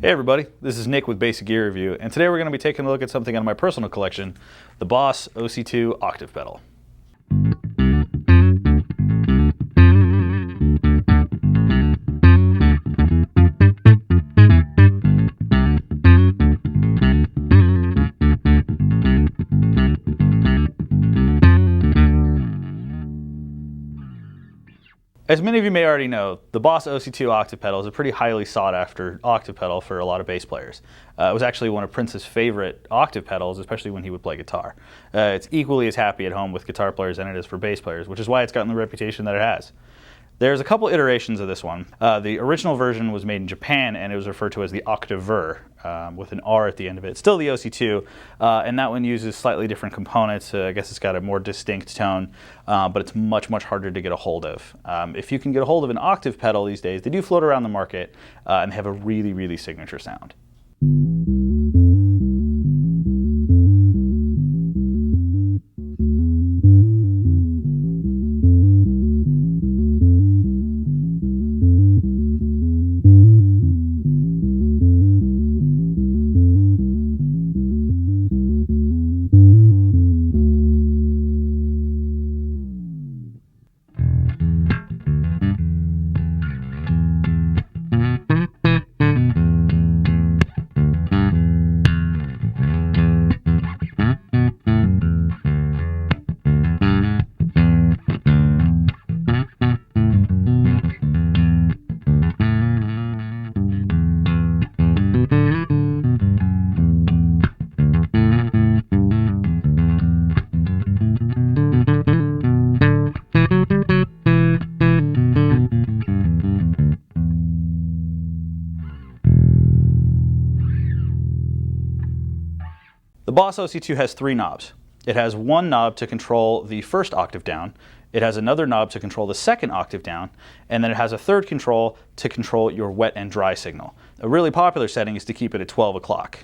Hey everybody, this is Nick with Basic Gear Review, and today we're going to be taking a look at something out of my personal collection, the Boss OC-2 Octave pedal. As many of you may already know, the Boss OC-2 Octave pedal is a pretty highly sought after octave pedal for a lot of bass players. It was actually one of Prince's favorite octave pedals, especially when he would play guitar. It's equally as happy at home with guitar players than it is for bass players, which is why it's gotten the reputation that it has. There's a couple iterations of this one. The original version was made in Japan and it was referred to as the Octave with an R at the end of it. It's still the OC-2, and that one uses slightly different components. I guess it's got a more distinct tone, but it's much harder to get a hold of. If you can get a hold of an octave pedal these days, they do float around the market and they have a really signature sound. The Boss OC-2 has three knobs. It has one knob to control the first octave down, it has another knob to control the second octave down, and then it has a third control to control your wet and dry signal. A really popular setting is to keep it at 12 o'clock.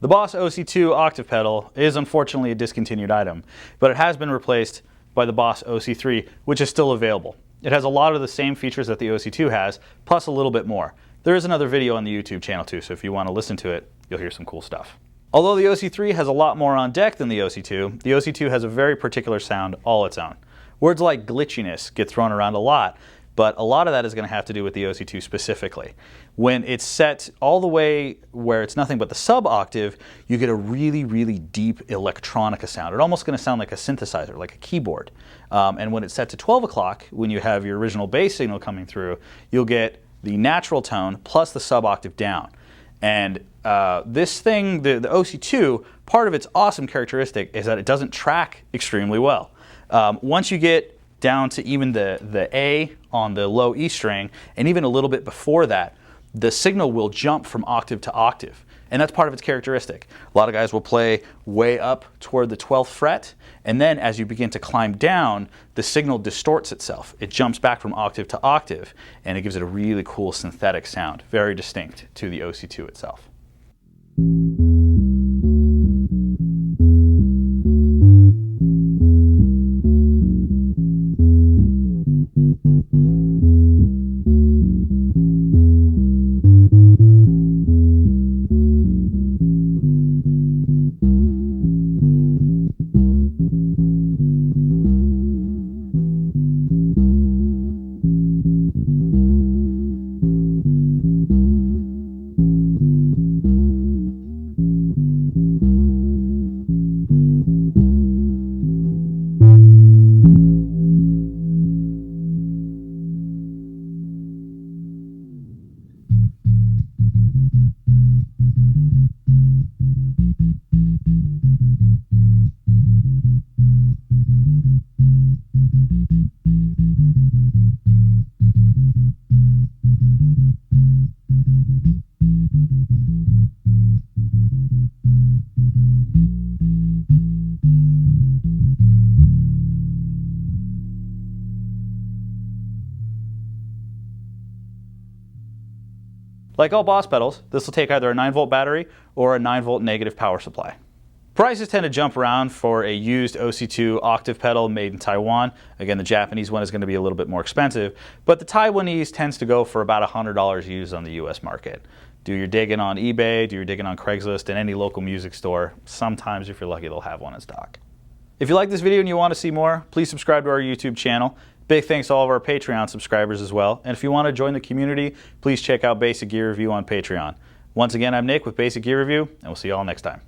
The Boss OC-2 octave pedal is unfortunately a discontinued item, but it has been replaced by the Boss OC-3, which is still available. It has a lot of the same features that the OC-2 has, plus a little bit more. There is another video on the YouTube channel too, so if you want to listen to it, you'll hear some cool stuff. Although the OC-3 has a lot more on deck than the OC-2, the OC-2 has a very particular sound all its own. Words like glitchiness get thrown around a lot, but a lot of that is going to have to do with the OC-2 specifically. When it's set all the way where it's nothing but the sub-octave, you get a really deep electronica sound. It's almost going to sound like a synthesizer, like a keyboard. And when it's set to 12 o'clock, when you have your original bass signal coming through, you'll get the natural tone plus the sub-octave down. And this thing, the OC-2, part of its awesome characteristic is that it doesn't track extremely well. Once you get down to even the A on the low E string, and even a little bit before that, the signal will jump from octave to octave. And that's part of its characteristic. A lot of guys will play way up toward the 12th fret, and then as you begin to climb down, the signal distorts itself. It jumps back from octave to octave, and it gives it a really cool synthetic sound, very distinct to the OC-2 itself. Like all Boss pedals, this will take either a 9-volt battery or a 9-volt negative power supply. Prices tend to jump around for a used OC-2 Octave pedal made in Taiwan. Again, the Japanese one is going to be a little bit more expensive, but the Taiwanese tends to go for about $100 used on the US market. Do your digging on eBay, do your digging on Craigslist, and any local music store. Sometimes, if you're lucky, they'll have one in stock. If you like this video and you want to see more, please subscribe to our YouTube channel. Big thanks to all of our Patreon subscribers as well. And if you want to join the community, please check out Basic Gear Review on Patreon. Once again, I'm Nick with Basic Gear Review, and we'll see you all next time.